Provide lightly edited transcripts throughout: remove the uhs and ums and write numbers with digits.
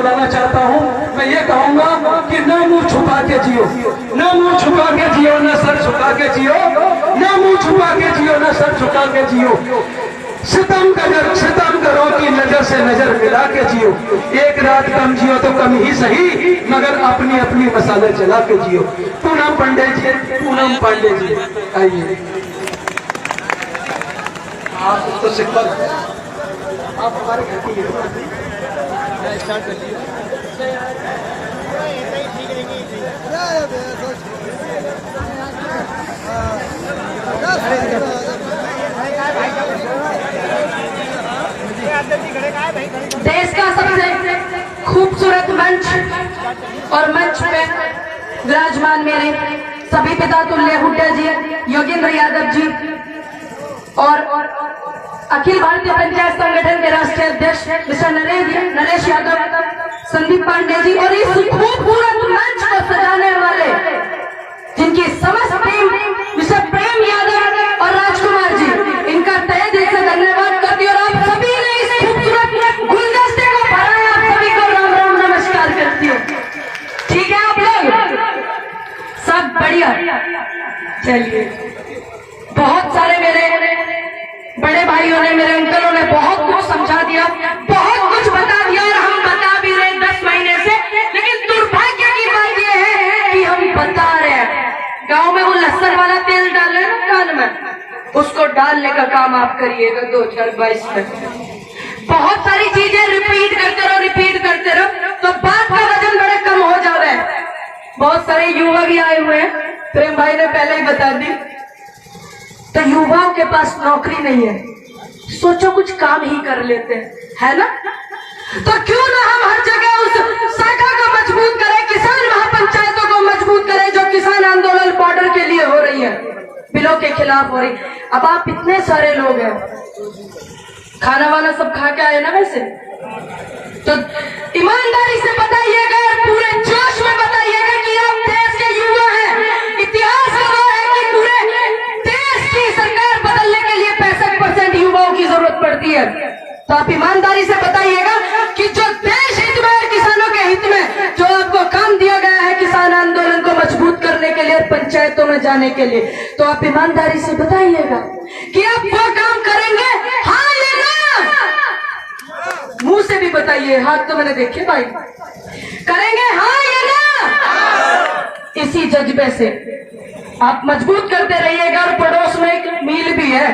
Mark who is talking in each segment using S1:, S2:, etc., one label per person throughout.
S1: बुलाना चाहता हूँ। मैं ये कहूंगा कि न मुंह छुपा के जियो, न मुंह छुपा के जियो, न सर झुका के जियो, न मुंह छुपा के जियो, न सर झुका के जियो। सितम करो कि नजर से नजर मिला के जियो। एक रात कम जियो तो कम ही सही, मगर अपनी अपनी मसाले चला के जियो। पूनम पांडे जी, पूनम पांडे जी आइए। आप तो सिंपल, आप हमारे घर की स्टार्ट कर लिया।
S2: देश का सबसे खूबसूरत मंच और मंच पे विराजमान मेरे सभी पिता तुल्य हुड्डा जी, योगेंद्र यादव जी और अखिल भारतीय पंचायत संगठन के राष्ट्रीय अध्यक्ष मिस्टर नरेश यादव, संदीप पांडे जी और इस खूबसूरत मंच को सजाने वाले जिनकी समस्त टीम मिस्टर प्रेम यादव और राजकुमार जी, इनका तहे दिल से धन्यवाद करती हूँ। और आप सभी ने इस खूबसूरत गुलदस्ते को भराया, आप सभी को राम राम नमस्कार करती हूँ। ठीक है आप लोग सब बढ़िया। चलिए, बहुत सारे मेरे बड़े भाइयों ने, मेरे अंकलों ने बहुत कुछ समझा दिया, बहुत कुछ बता दिया और हम बता भी रहे 10 महीने से। लेकिन दुर्भाग्य की बात यह है कि हम बता रहे हैं। गांव में वो लहसुन वाला तेल डाल रहे ना कान में, उसको डालने का काम आप करिएगा 2022 में। बहुत सारी चीजें रिपीट करते रहो तो बात का वजन बड़े कम हो जा रहा है। बहुत सारे युवा भी आए हुए हैं, प्रेम भाई ने पहले ही बता दी। तो युवाओं के पास नौकरी नहीं है, सोचो कुछ काम ही कर लेते हैं, है ना? तो क्यों ना हम हर जगह उस शाखा को मजबूत करें, किसान महापंचायतों को मजबूत करें जो किसान आंदोलन बॉर्डर के लिए हो रही है, बिलों के खिलाफ हो रही। अब आप इतने सारे लोग हैं, खाना वाना सब खा के आए ना वैसे, तो ईमानदारी से बताइएगा और पूरे जोश में बताइएगा कि आप देश के युवा हैं। इतिहास गवाह है कि पूरे देश की सरकार बदलने के लिए 65% युवाओं की जरूरत पड़ती है। तो आप ईमानदारी से बताइएगा कि जो देश हित में है, किसानों के हित में जो आपको काम दिया गया है किसान आंदोलन को मजबूत करने के लिए और पंचायतों में जाने के लिए, तो आप ईमानदारी से बताइएगा कि आप वो काम करेंगे, हाँ या ना? मुंह से भी बताइए, हाथ तो मैंने देखे भाई, करेंगे हाँ या ना? इसी जज्बे से आप मजबूत करते रहिएगा। और पड़ोस में एक मिल भी है,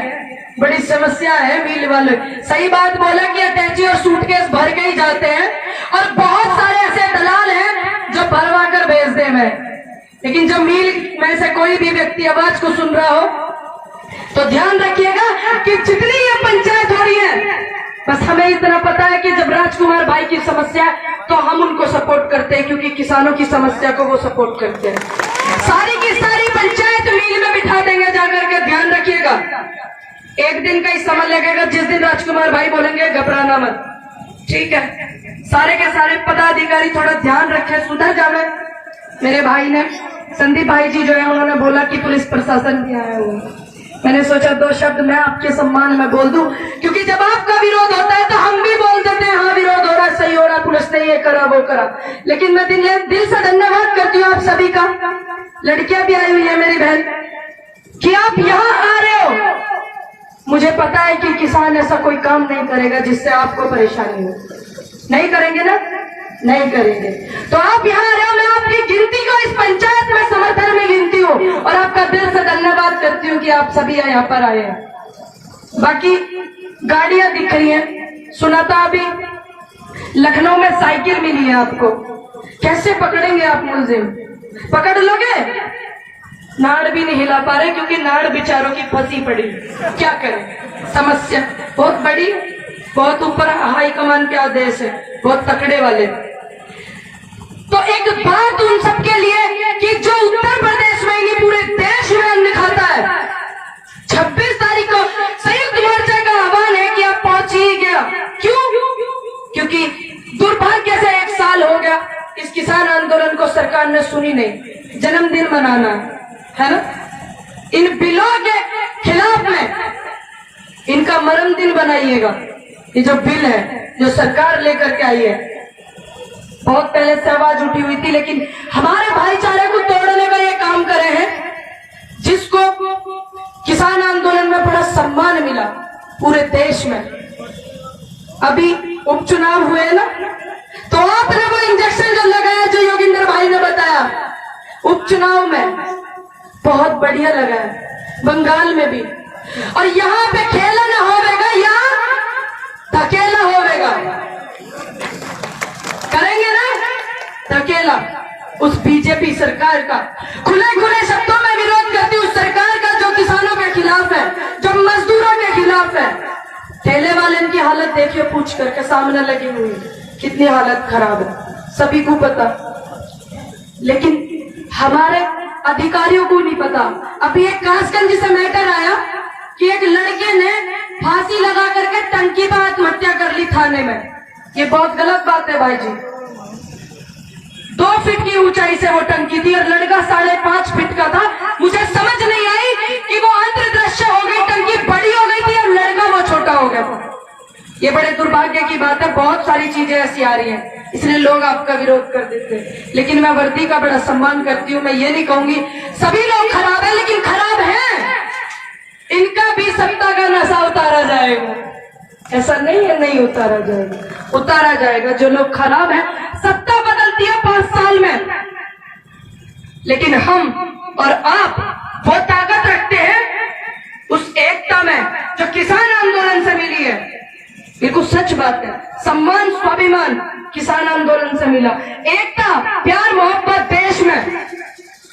S2: बड़ी समस्या है मिल वाले। सही बात बोला कि अटैची और सूटकेस भर के ही जाते हैं और बहुत सारे ऐसे दलाल हैं जो भरवा कर भेज दे में। लेकिन जब मिल में से कोई भी व्यक्ति आवाज को सुन रहा हो तो ध्यान रखिएगा कि जितनी ये पंचायत हो रही है, बस हमें इतना पता है कि जब राजकुमार भाई की समस्या तो हम उनको सपोर्ट करते हैं, क्योंकि किसानों की समस्या को वो सपोर्ट करते हैं। सारी की सारी पंचायत मिल में बिठा देंगे जाकर के। ध्यान रखिएगा, एक दिन का ही समय लगेगा, जिस दिन राजकुमार भाई बोलेंगे घबराना मत, ठीक है? सारे के सारे पदाधिकारी थोड़ा ध्यान रखें, सुधर जावे। मेरे भाई ने, संदीप भाई जी जो है, उन्होंने बोला कि पुलिस प्रशासन भी आया हुआ है। मैंने सोचा 2 शब्द मैं आपके सम्मान में बोल दूं, क्योंकि जब आपका विरोध होता है तो हम भी बोल देते हैं हाँ विरोध हो रहा, सही हो रहा, पुलिस ने ये करा वो करा। लेकिन मैं दिल से धन्यवाद करती हूँ आप सभी का। लड़कियां भी आई हुई है मेरी बहन, कि आप यहाँ आ रहे हो। मुझे पता है कि किसान ऐसा कोई काम नहीं करेगा जिससे आपको परेशानी हो, नहीं करेंगे ना, नहीं करेंगे। तो आप यहाँ आ रहे हो, मैं आपकी गिनती को इस पंचायत में समर्थन में गिनती हूँ और आपका दिल से धन्यवाद करती हूँ कि आप सभी यहाँ पर आए हैं। बाकी गाड़ियां दिख रही हैं, सुना था अभी लखनऊ में साइकिल मिली है आपको, कैसे पकड़ेंगे आप मुलजिम? पकड़ लोगे? नाड़ भी नहीं हिला पा रहे क्योंकि नाड़ बेचारों की फंसी पड़ी। क्या करें, समस्या बहुत बड़ी, बहुत ऊपर हाई कमान के आदेश है, बहुत तकड़े वाले। तो एक बात उन सबके लिए कि जो उत्तर प्रदेश में नहीं पूरे देश में अन्न खाता है, 26 तारीख को संयुक्त मोर्चा का आह्वान है कि आप पहुंच ही गया। क्यों? क्योंकि दुर्भाग्य से 1 साल हो गया इस किसान आंदोलन को सरकार ने सुनी नहीं। जन्मदिन मनाना है ना, इन बिलों के खिलाफ में इनका मरण दिन बनाइएगा। ये जो बिल है जो सरकार लेकर के आई है, बहुत पहले से आवाज उठी हुई थी, लेकिन हमारे भाईचारे को तोड़ने का ये काम करे हैं, जिसको किसान आंदोलन में बड़ा सम्मान मिला पूरे देश में। अभी उपचुनाव हुए ना, तो आपने वो इंजेक्शन जो लगाया, जो योगेंद्र भाई ने बताया उपचुनाव में, बहुत बढ़िया लगा है, बंगाल में भी। और यहाँ पे खेला ना होगा, यहाँ धकेला होगा, करेंगे ना धकेला उस बीजेपी सरकार का। खुले खुले शब्दों में विरोध करती हूँ उस सरकार का जो किसानों के खिलाफ है, जो मजदूरों के खिलाफ है। ठेले वाले की हालत देखिए, पूछ करके सामने लगी हुई कितनी हालत खराब है, सभी को पता, लेकिन हमारे अधिकारियों को नहीं पता। अभी एक कासगंज से मैटर आया कि एक लड़के ने फांसी लगा करके टंकी पर आत्महत्या कर ली थाने में। ये बहुत गलत बात है भाई जी। 2 फीट की ऊंचाई से वो टंकी थी और लड़का 5.5 फीट का था। मुझे समझ नहीं आई कि वो अंतर्दृश्य हो गई, टंकी बड़ी हो गई थी और लड़का वो छोटा हो गया था। ये बड़े दुर्भाग्य की बात है। बहुत सारी चीजें ऐसी आ रही हैं, इसलिए लोग आपका विरोध कर देते हैं। लेकिन मैं वर्दी का बड़ा सम्मान करती हूँ। मैं ये नहीं कहूंगी सभी लोग खराब है, लेकिन खराब है, इनका भी सत्ता का नशा उतारा जाएगा। ऐसा नहीं है नहीं उतारा जाएगा, उतारा जाएगा। जो लोग खराब हैं, सत्ता बदलती है 5 साल में, लेकिन हम और आप वो ताकत रखते हैं उस एकता में जो किसान आंदोलन से मिली है। बिल्कुल सच बात है, सम्मान स्वाभिमान किसान आंदोलन से मिला, एकता प्यार मोहब्बत देश में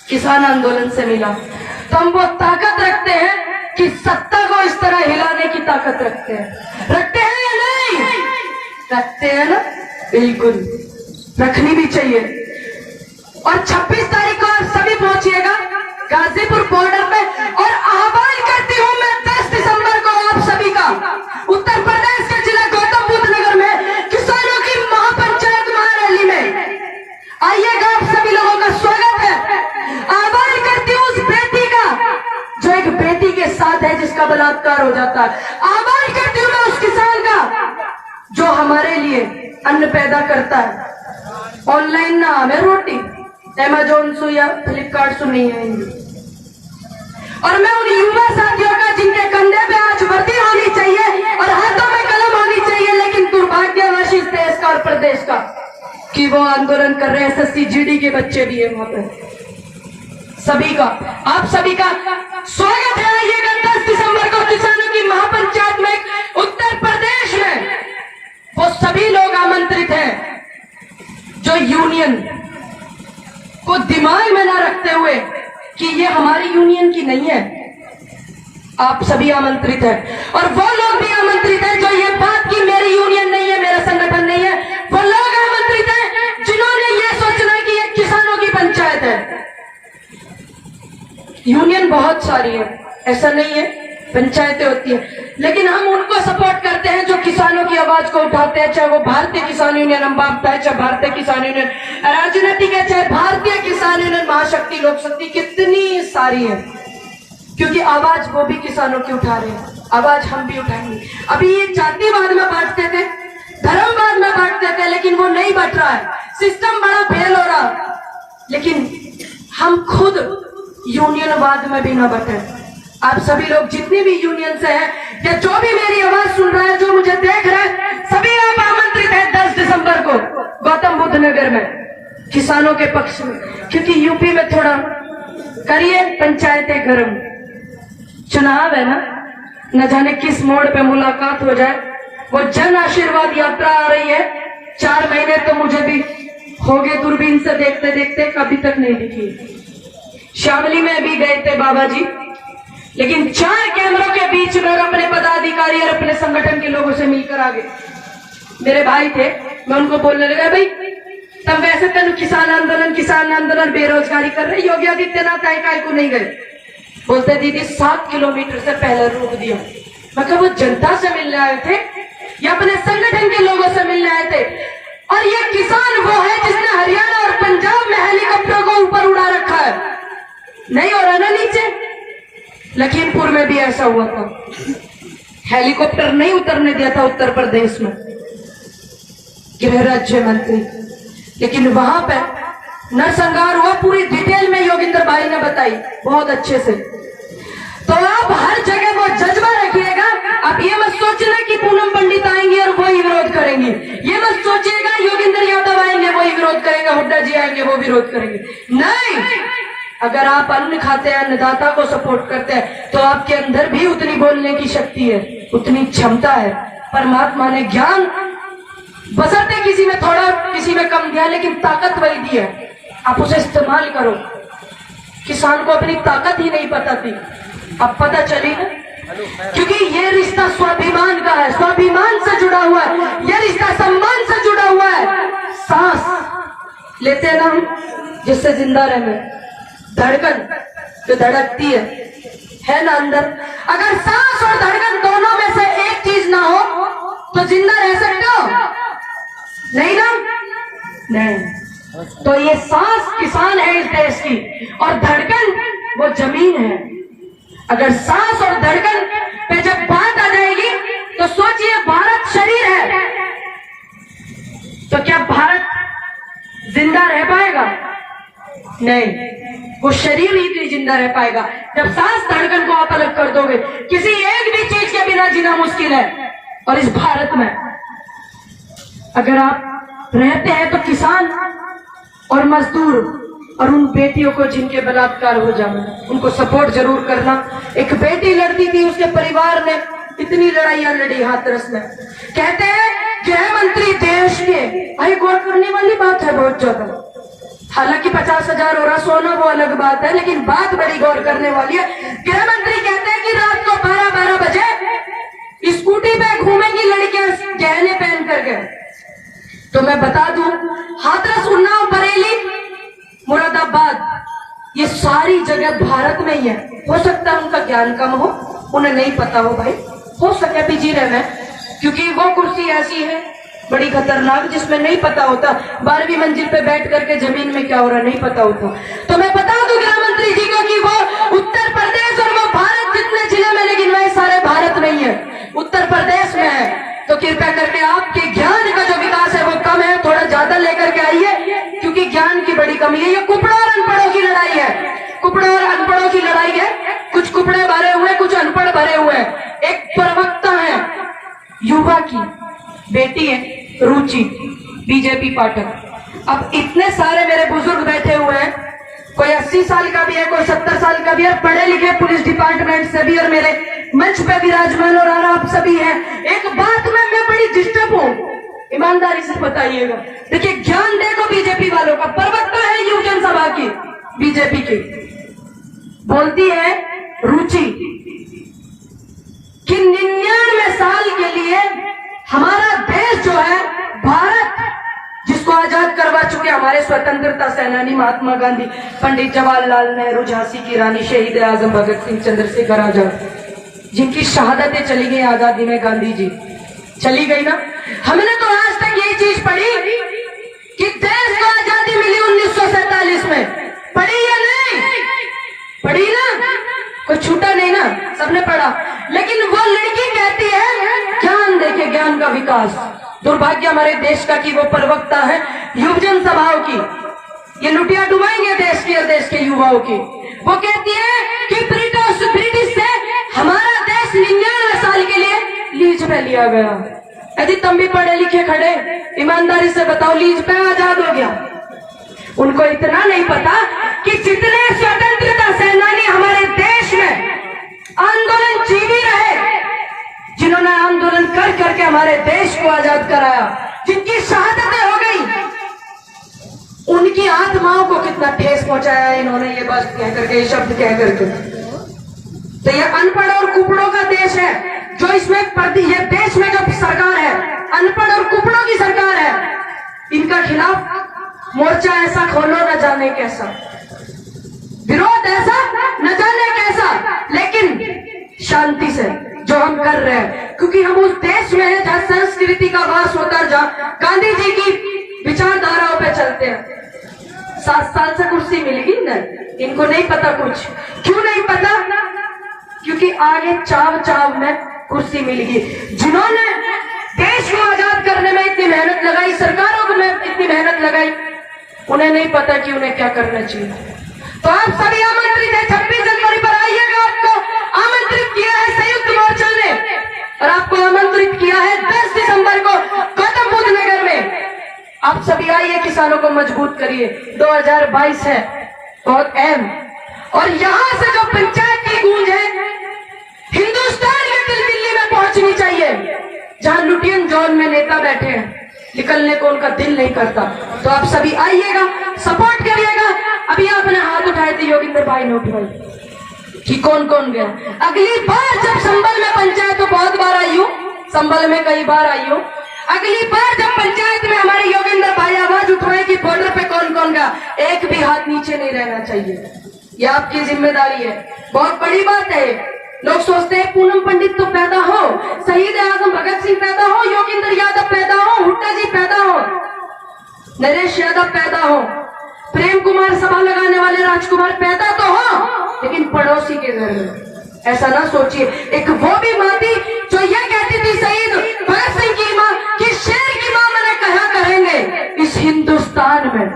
S2: किसान आंदोलन से मिला। तो हम वो ताकत रखते हैं कि सत्ता को इस तरह हिलाने की ताकत रखते हैं या नहीं? रखते हैं ना, बिल्कुल रखनी भी चाहिए। और 26 तारीख को आप सभी पहुंचिएगा गाजीपुर बॉर्डर पे, और आह्वान करती हूं मैं 10 दिसंबर को आप सभी का उत्तर प्रदेश के जिला गौतम बुद्ध नगर में किसानों की महापंचायत महारैली में आइएगा। आप सभी लोगों का स्वागत है। आह्वान करती हूँ उस बेटी का जो एक बेटी के साथ है जिसका बलात्कार हो जाता है। आह्वान करती हूँ मैं उस किसान का जो हमारे लिए अन्न पैदा करता है। ऑनलाइन ना हमें रोटी अमेजोन सु या फ्लिपकार्ट सु नहीं आएंगी। और मैं उन युवा साथियों का जिनके कंधे पे आज वर्दी होनी चाहिए और हाथों में कलम होनी चाहिए, लेकिन दुर्भाग्यवश इस देश का और प्रदेश का कि वो आंदोलन कर रहे हैं। SSC GD के बच्चे भी है वहां पे। सभी का, आप सभी का स्वागत है। आइएगा 10 दिसंबर को किसानों की महापंचायत में उत्तर प्रदेश में। वो सभी लोग आमंत्रित हैं जो यूनियन को दिमाग में ना रखते हुए कि ये हमारी यूनियन की नहीं है। आप सभी आमंत्रित हैं, और वो लोग भी आमंत्रित हैं जो ये बात की मेरी यूनियन नहीं है, मेरा संगठन नहीं है। वो लोग आमंत्रित हैं जिन्होंने ये सोचना है कि ये किसानों की पंचायत है। यूनियन बहुत सारी है, ऐसा नहीं है, पंचायतें होती है, लेकिन हम उनको सपोर्ट करते हैं जो किसानों की आवाज को उठाते हैं। चाहे वो भारतीय किसान यूनियन हम बापता है, चाहे भारतीय किसान यूनियन राजनीतिक है, चाहे भारतीय किसान यूनियन महाशक्ति लोक शक्ति, कितनी सारी है, क्योंकि आवाज वो भी किसानों की उठा रहे हैं। आवाज हम भी उठाएंगे। अभी ये जातिवाद में बांटते थे, धर्मवाद में बांटते थे, लेकिन वो नहीं बट रहा है। सिस्टम बड़ा फेल हो रहा, लेकिन हम खुद यूनियनवाद में भी न बटे। आप सभी लोग जितने भी यूनियन से हैं या जो भी मेरी आवाज सुन रहा है, जो मुझे देख रहा है, सभी आप आमंत्रित हैं 10 दिसंबर को गौतम बुद्ध नगर में किसानों के पक्ष में। क्योंकि यूपी में थोड़ा करिए पंचायतें गर्म, चुनाव है ना, न जाने किस मोड़ पे मुलाकात हो जाए। वो जन आशीर्वाद यात्रा आ रही है, 4 महीने तो मुझे भी हो गए दूरबीन से देखते देखते, कभी तक नहीं दिखी। शामली में भी गए थे बाबा जी, लेकिन 4 कैमरों के बीच में अपने पदाधिकारी और अपने संगठन के लोगों से मिलकर आ गए। मेरे भाई थे, मैं उनको बोलने लगा, भाई तब वैसे तेन किसान आंदोलन बेरोजगारी कर रहे, योगी आदित्यनाथ काय को नहीं गए। बोलते दीदी 7 किलोमीटर से पहले रोक दिया। मैं कहा वो जनता से मिलने आए थे या अपने संगठन के लोगों से मिलने आए थे? और ये किसान वो है जिसने हरियाणा और पंजाब में हेलीकॉप्टर को ऊपर उड़ा रखा है, नहीं हो रहा ना नीचे। लखीमपुर में भी ऐसा हुआ था, हेलीकॉप्टर नहीं उतरने दिया था उत्तर प्रदेश में गृह राज्य मंत्री। लेकिन वहां पे नरसंहार हुआ, पूरी डिटेल में योगेंद्र भाई ने बताई बहुत अच्छे से। तो आप हर जगह वो जज्बा रखिएगा। आप ये मत सोचना कि पूनम पंडित आएंगे और वही विरोध करेंगे, ये मत सोचिएगा योगेंद्र यादव आएंगे वही विरोध करेंगे, हुड्डा जी आएंगे वो विरोध करेंगे। नहीं, अगर आप अन्न खाते हैं, अन्नदाता को सपोर्ट करते हैं, तो आपके अंदर भी उतनी बोलने की शक्ति है, उतनी क्षमता है। परमात्मा ने ज्ञान बसरते किसी में थोड़ा किसी में कम दिया, लेकिन ताकत वही दी है, आप उसे इस्तेमाल करो। किसान को अपनी ताकत ही नहीं पता थी, अब पता चली ना, क्योंकि ये रिश्ता स्वाभिमान का है, स्वाभिमान से जुड़ा हुआ है, ये रिश्ता सम्मान से जुड़ा हुआ है। सांस लेते हैं ना हम, जिससे जिंदा रहना, धड़कन जो धड़कती है ना अंदर, अगर सांस और धड़कन दोनों में से एक चीज ना हो तो जिंदा रह सकते हो? नहीं ना, नहीं। तो ये सांस किसान है इस देश की, और धड़कन वो जमीन है। अगर सांस और धड़कन पे जब बात आ जाएगी तो सोचिए, भारत शरीर है, तो क्या भारत जिंदा रह पाएगा? नहीं, वो शरीर ही नहीं जिंदा रह पाएगा। जब सांस धड़कन को आप अलग कर दोगे, किसी एक भी चीज के बिना जीना मुश्किल है। और इस भारत में अगर आप रहते हैं तो किसान और मजदूर और उन बेटियों को जिनके बलात्कार हो जाए उनको सपोर्ट जरूर करना। एक बेटी लड़ती थी, उसके परिवार ने इतनी लड़ाइयां लड़ी हाथरस में। कहते हैं गृह मंत्री देश के, भाई गौर करने वाली बात है बहुत ज्यादा। हालांकि 50,000 हो रहा सोना वो अलग बात है, लेकिन बात बड़ी गौर करने वाली है। गृह मंत्री कहते हैं कि रात को 12-12 बजे स्कूटी पे घूमेंगी लड़कियां गहने पहन करके। तो मैं बता दूं, हाथरस, उन्नाव, बरेली, मुरादाबाद, ये सारी जगह भारत में ही है। हो सकता है उनका ज्ञान कम हो, उन्हें नहीं पता हो, भाई हो सके भी जी रहे में, क्योंकि वो कुर्सी ऐसी है बड़ी खतरनाक जिसमें नहीं पता होता 12वीं मंजिल पे बैठ करके जमीन में क्या हो रहा नहीं पता होता। तो मैं बता दूं गृह मंत्री जी को कि वो उत्तर प्रदेश और वो भारत जितने जिले में, लेकिन वह सारे भारत नहीं है, उत्तर प्रदेश में है। तो कृपया करके आपके ज्ञान का जो विकास है वो कम है, थोड़ा ज्यादा लेकर के आइए, क्योंकि ज्ञान की बड़ी कमी है। ये कुपड़ों और अनपढ़ों की लड़ाई है, कुपड़ों और अनपढ़ों की लड़ाई है। कुछ कुपड़े भरे हुए, कुछ अनपढ़ भरे हुए। एक प्रवक्ता है, युवा की बेटी है रुचि, बीजेपी पाठक। अब इतने सारे मेरे बुजुर्ग बैठे हुए हैं, कोई 80 साल का भी है, कोई 70 साल का भी है, पढ़े लिखे पुलिस डिपार्टमेंट से भी, और मेरे मंच पे विराजमान और आप सभी हैं। एक बात में मैं बड़ी डिस्टर्ब हूं, ईमानदारी से बताइएगा। देखिए, ज्ञान देखो बीजेपी वालों का, प्रवक्ता है युवजन सभा की बीजेपी की, बोलती है रुचि कि 99 साल के लिए हमारा देश जो है भारत, जिसको आजाद करवा चुके हमारे स्वतंत्रता सेनानी महात्मा गांधी, पंडित जवाहरलाल नेहरू, झांसी की रानी, शहीद आजम भगत सिंह, चंद्रशेखर आजाद, जिनकी शहादतें चली गई आजादी में, गांधी जी चली गई ना। हमने तो आज तक यही चीज पढ़ी कि देश को आजादी मिली 1947 में, पढ़ी या नहीं पढ़ी ना, कोई छूटा नहीं ना, सबने पढ़ा। लेकिन वो लड़की कहती है ज्ञान देखे, ज्ञान का विकास। दुर्भाग्य हमारे देश का कि वो प्रवक्ता है युवजन सभाओं की, ये लुटिया डुबाएंगे देश की और देश के युवाओं की। वो कहती है कि ब्रिटिश से हमारा देश 99 साल के लिए लीज पे लिया गया। यदि तुम भी पढ़े लिखे खड़े, ईमानदारी से बताओ, लीज पे आजाद हो गया? उनको इतना नहीं पता कि जितने स्वतंत्रता सेनानी हमारे देश में आंदोलन जीवी रहे, जिन्होंने आंदोलन कर करके हमारे देश को आजाद कराया, जिनकी शहादतें हो गई, उनकी आत्माओं को कितना ठेस पहुंचाया इन्होंने, ये बात कह करके, ये शब्द कह करके। तो ये अनपढ़ और कुपड़ों का देश है जो इसमें ये देश में जो सरकार है, अनपढ़ और कुपड़ों की सरकार है। इनका खिलाफ मोर्चा ऐसा खोलो न जाने कैसा, विरोध ऐसा न जाने कैसा, लेकिन शांति से जो हम कर रहे हैं, क्योंकि हम उस देश में हैं जहाँ संस्कृति का वास होता है, जहाँ गांधी जी की विचारधाराओं पे चलते हैं। 7 साल से कुर्सी मिलेगी नहीं, इनको नहीं पता कुछ। क्यों नहीं पता? क्योंकि आगे चाव चाव में कुर्सी मिलेगी। जिन्होंने देश को आजाद मजबूत करने में इतनी मेहनत लगाई, सरकारों को में इतनी मेहनत लगाई, उन्हें नहीं पता कि उन्हें क्या करना चाहिए। तो आप सभी आमंत्रित है, 26 जनवरी पर आइएगा। आपको आमंत्रित किया है संयुक्त मोर्चा ने, और आपको आमंत्रित किया है 10 दिसंबर को गौतम बुद्ध नगर में। आप सभी आइए, किसानों को मजबूत करिए। 2022 है, बहुत अहम, और यहाँ से जो पंचायत की गूंज है हिंदुस्तान के दिल्ली में पहुंचनी चाहिए। जहां लुटियन जोन में नेता बैठे हैं, निकलने को उनका दिल नहीं करता। तो आप सभी आइएगा, सपोर्ट करिएगा। अभी आपने हाथ उठाए थे, योगिंदर भाई ने उठाए कि कौन कौन गया। अगली बार जब संभल में पंचायत, तो बहुत बार आई हूँ, संभल में कई बार आई हूँ, अगली बार जब पंचायत में हमारे योगेंद्र भाई आवाज उठाए कि बॉर्डर पे कौन कौन गया, एक भी हाथ नीचे नहीं रहना चाहिए। ये आपकी जिम्मेदारी है, बहुत बड़ी बात है। लोग सोचते हैं पूनम पंडित तो पैदा हो, शहीद आजम भगत सिंह पैदा हो, योगेंद्र यादव पैदा हो, हुड्डा जी पैदा हो, नरेश यादव पैदा हो, प्रेम कुमार सभा लगाने वाले राजकुमार पैदा तो हो, लेकिन पड़ोसी के घर में। ऐसा ना सोचिए। एक वो भी माँ थी जो ये कहती थी, शहीद भगत सिंह की माँ, कि शेर की माँ मैंने कहा करेंगे इस हिंदुस्तान में,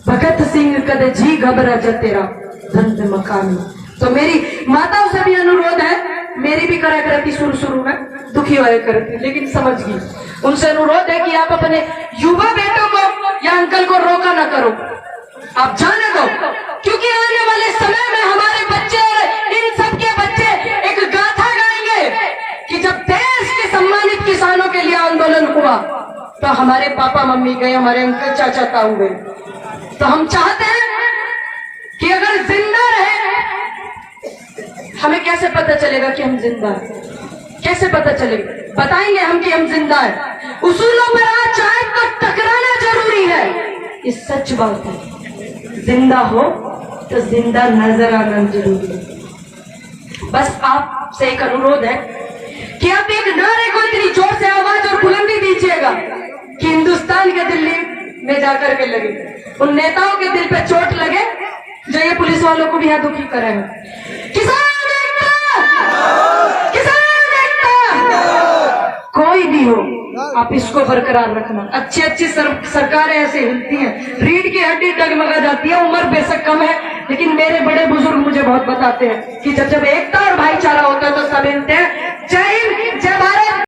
S2: भगत सिंह कदे जी घबरा जा तेरा धंध मकान। तो मेरी माताओं से भी अनुरोध है, मेरी भी करा करती शुरू में दुखी हुआ करती, लेकिन समझ गई। उनसे अनुरोध है कि आप अपने युवा बेटों को या अंकल को रोका ना करो, आप जाने दो, क्योंकि आने वाले समय में हमारे बच्चे और इन सबके बच्चे एक गाथा गाएंगे कि जब देश के सम्मानित किसानों के लिए आंदोलन हुआ तो हमारे पापा मम्मी गए, हमारे अंकल चाचा ताऊ गए। तो हम चाहते हैं कि अगर जिंदा रहे, हमें कैसे पता चलेगा कि हम जिंदा हैं? कैसे पता चलेगा? बताएंगे हम कि हम जिंदा हैं। उसूलों पर आज चाहे तो टकराना जरूरी है, ये सच बात है। जिंदा हो तो जिंदा नजर आना जरूरी है। बस आपसे एक अनुरोध है कि आप एक नारे को इतनी जोर से आवाज और बुलंदी दीजिएगा कि हिंदुस्तान के दिल्ली में जाकर के लगे, उन नेताओं के दिल पे चोट लगे जो ये पुलिस वालों को भी यहाँ दुखी करे हैं। किसान एकता, किसान एकता, कोई भी हो आप इसको बरकरार रखना। अच्छी अच्छी सरकारें ऐसे हिलती हैं, रीढ़ की हड्डी डगमगा जाती है। उम्र बेशक कम है, लेकिन मेरे बड़े बुजुर्ग मुझे बहुत बताते हैं कि जब एकता और भाईचारा होता है तो सब हिलते हैं। जय हिंद।